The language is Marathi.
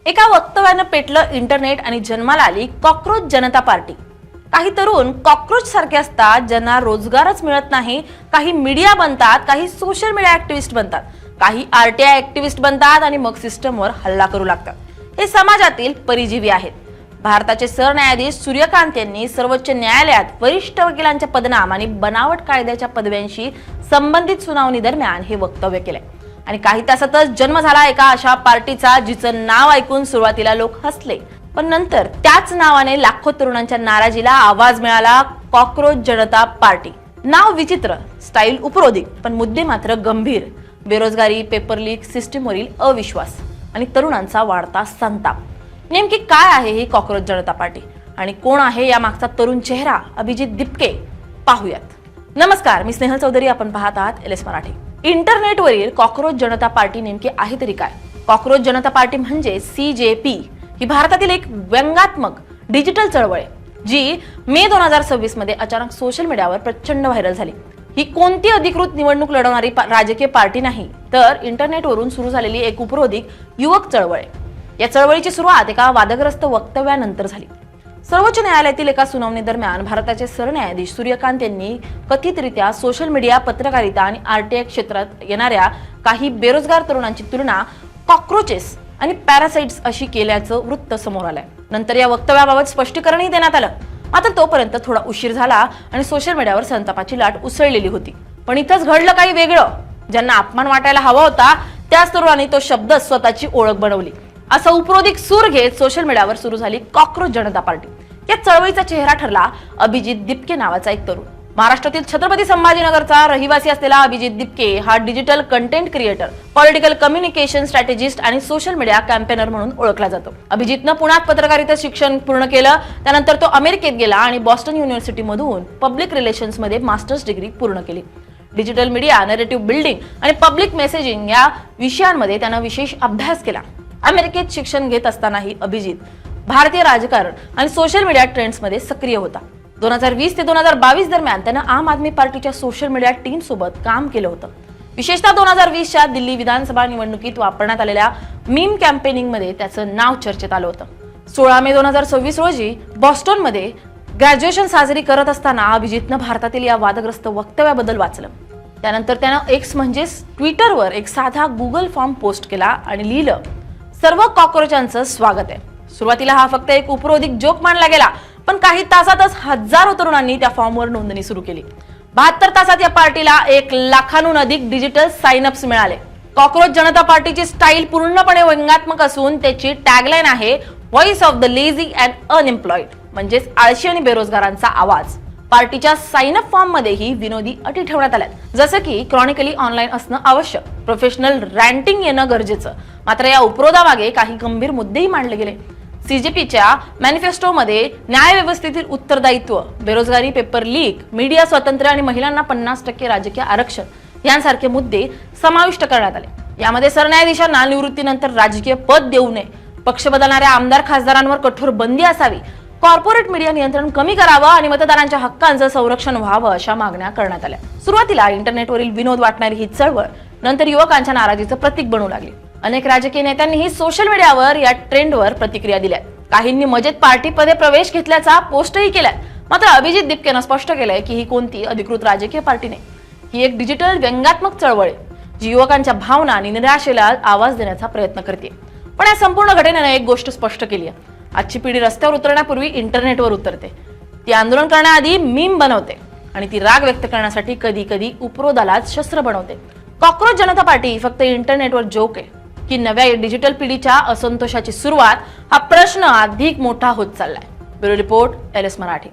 एका वक्तव्यानं पेटलं इंटरनेट आणि जन्माला आली कॉकरोच जनता पार्टी। काही तरुण कॉकरोच सारखे असतात, ज्यांना रोजगारच मिळत नाही। काही मीडिया बनतात, काही सोशल मीडिया ऍक्टिव्हिस्ट बनतात, काही आरटीआय ऍक्टिव्हिस्ट बनतात आणि मग सिस्टमवर हल्ला करू लागतात। हे समाजातील परिजीवी आहेत। भारताचे सरन्यायाधीश सूर्यकांत यांनी सर्वोच्च न्यायालयात वरिष्ठ वकिलांच्या पदनाम आणि बनावट कायद्याच्या पदव्यांशी संबंधित सुनावणी दरम्यान हे वक्तव्य केले। आणि काही तासातच जन्म झाला एका अशा पार्टीचा, जिचं नाव ऐकून सुरुवातीला लोक हसले, पण नंतर त्याच नावाने लाखो तरुणांच्या नाराजीला आवाज मिळाला। कॉकरोच जनता पार्टी नाव विचित्र, स्टाईल उपरोधिक, पण मुद्दे मात्र गंभीर। बेरोजगारी, पेपर लीक, सिस्टीमवरील अविश्वास आणि तरुणांचा वाढता संताप। नेमकी काय आहे ही कॉकरोच जनता पार्टी आणि कोण आहे या मागचा तरुण चेहरा? अभिजित दिपके पाहूयात। नमस्कार, मी स्नेहल चौधरी, आपण पाहत आहात LS मराठी। इंटरनेटवरील कॉकरोच जनता पार्टी नेमकी आहे तरी काय? कॉकरोच जनता पार्टी म्हणजे CJP ही भारतातील एक व्यंगात्मक डिजिटल चळवळ आहे, जी मे 2026 मध्ये अचानक सोशल मीडियावर प्रचंड व्हायरल झाली। ही कोणती अधिकृत निवडणूक लढवणारी राजकीय पार्टी नाही, तर इंटरनेटवरून सुरू झालेली एक उपरोधिक युवक चळवळ आहे। या चळवळीची सुरुवात एका वादग्रस्त वक्तव्यानंतर झाली। सर्वोच्च न्यायालयातील एका सुनावणी दरम्यान भारताचे सरन्यायाधीश सूर्यकांत यांनी कथितरित्या सोशल मीडिया, पत्रकारिता आणि आरटीआय क्षेत्रात येणाऱ्या काही बेरोजगार तरुणांची तुलना कॉकरोचेस आणि पॅरासाइट्स अशी केल्याचं वृत्त समोर आलंय। नंतर या वक्तव्याबाबत स्पष्टीकरणही देण्यात आलं, मात्र तोपर्यंत थोडा उशीर झाला आणि सोशल मीडियावर संतापाची लाट उसळलेली होती। पण इथंच घडलं काही वेगळं। ज्यांना अपमान वाटायला हवा होता, त्याच तरुणांनी तो शब्द स्वतःची ओळख बनवली। असा उपरोधिक सूर घेत सोशल मीडियावर सुरू झाली कॉकरोच जनता पार्टी। या चळवळीचा चेहरा ठरला अभिजित दिपके नावाचा एक तरुण। महाराष्ट्रातील छत्रपती संभाजीनगरचा रहिवासी असलेला अभिजित दिपके हा digital content creator, political communication strategist आणि सोशल मीडिया कॅम्पेनर म्हणून ओळखला जातो। अभिजितनं पुण्यात पत्रकारिता शिक्षण पूर्ण केलं, त्यानंतर तो अमेरिकेत गेला आणि बॉस्टन युनिव्हर्सिटी मधून पब्लिक रिलेशन्स मध्ये मास्टर्स डिग्री पूर्ण केली। डिजिटल मीडिया, नरेटिव्ह बिल्डिंग आणि पब्लिक मेसेजिंग या विषयांमध्ये त्यानं विशेष अभ्यास केला। अमेरिकेत शिक्षण घेत असतानाही अभिजित भारतीय राजकारण आणि सोशल मीडिया ट्रेंड्स मध्ये सक्रिय होता। 2020 ते 2022 दरम्यान त्यानं आम आदमी पार्टीच्या सोशल मीडिया टीम सोबत काम केलं होतं। विशेषतः 2020च्या दिल्ली विधानसभा निवडणुकीत वापरण्यात आलेल्या मीम कॅम्पेनिंग मध्ये त्याचं नाव चर्चेत आलं होतं। 16 मे 2026 रोजी बॉस्टन मध्ये ग्रॅज्युएशन साजरी करत असताना अभिजितनं भारतातील या वादग्रस्त वक्तव्याबद्दल वाचलं। त्यानंतर त्यानं एक्स म्हणजेच ट्विटरवर एक साधा गुगल फॉर्म पोस्ट केला आणि लिहिलं, सर्व कॉकरोचांचं स्वागत आहे। सुरुवातीला हा फक्त एक उपरोधिक जोक मानला गेला, पण काही तासातच हजारो तरुणांनी त्या फॉर्मवर नोंदणी सुरू केली। 72 तासात या पार्टीला 1 लाखांहून अधिक डिजिटल साइनअप्स मिळाले। कॉकरोच जनता पार्टीची स्टाईल पूर्णपणे व्यंगात्मक असून त्याची टॅगलाईन आहे voice of the lazy and unemployed, म्हणजेच आळशी आणि बेरोजगारांचा आवाज। पार्टीच्या साइनअप फॉर्म मध्येही विनोदी अटी ठेवण्यात आल्यात, जसं की क्रॉनिकली ऑनलाईन असणं आवश्यक, प्रोफेशनल रँटिंग येणं गरजेचं। मात्र या उपरोधामागे काही गंभीर मुद्देही मांडले गेले। CJPच्या मॅनिफेस्टोमध्ये न्यायव्यवस्थेतील उत्तरदायित्व, बेरोजगारी, पेपर लीक, मीडिया स्वातंत्र्य आणि महिलांना 50% राजकीय आरक्षण यांसारखे मुद्दे समाविष्ट करण्यात आले। यामध्ये सरन्यायाधीशांना निवृत्तीनंतर राजकीय पद देऊ नये, पक्ष बदलणाऱ्या आमदार खासदारांवर कठोर बंदी असावी, कॉर्पोरेट मीडिया नियंत्रण कमी करावं आणि मतदारांच्या हक्कांचं संरक्षण व्हावं अशा मागण्या करण्यात आल्या। सुरुवातीला इंटरनेटवरील विनोद वाटणारी ही चळवळ नंतर युवकांच्या नाराजीचं प्रतीक बनू लागली। अनेक राजकीय नेत्यांनीही सोशल मीडियावर या ट्रेंडवर प्रतिक्रिया दिल्या। काहींनी मजेत पार्टीमध्ये प्रवेश घेतल्याचा पोस्टही केलाय। मात्र अभिजित दिपकेनं स्पष्ट केलंय की ही कोणती अधिकृत राजकीय पार्टी नाही, ही एक डिजिटल व्यंगात्मक चळवळ आहे, जी युवकांच्या भावना आणि निराशेला आवाज देण्याचा प्रयत्न करते। पण या संपूर्ण घटनेनं एक गोष्ट स्पष्ट केली आहे, आजची पिढी रस्त्यावर उतरण्यापूर्वी इंटरनेटवर उतरते, ती आंदोलन करण्याआधी मीम बनवते आणि ती राग व्यक्त करण्यासाठी कधी कधी उपरोधालाच शस्त्र बनवते। कॉकरोच जनता पार्टी फक्त इंटरनेटवर जोक आहे की नव्या डिजिटल पिढीच्या असंतोषाची सुरुवात, हा प्रश्न अधिक मोठा होत चाललाय। Bureau report, LS Marathi.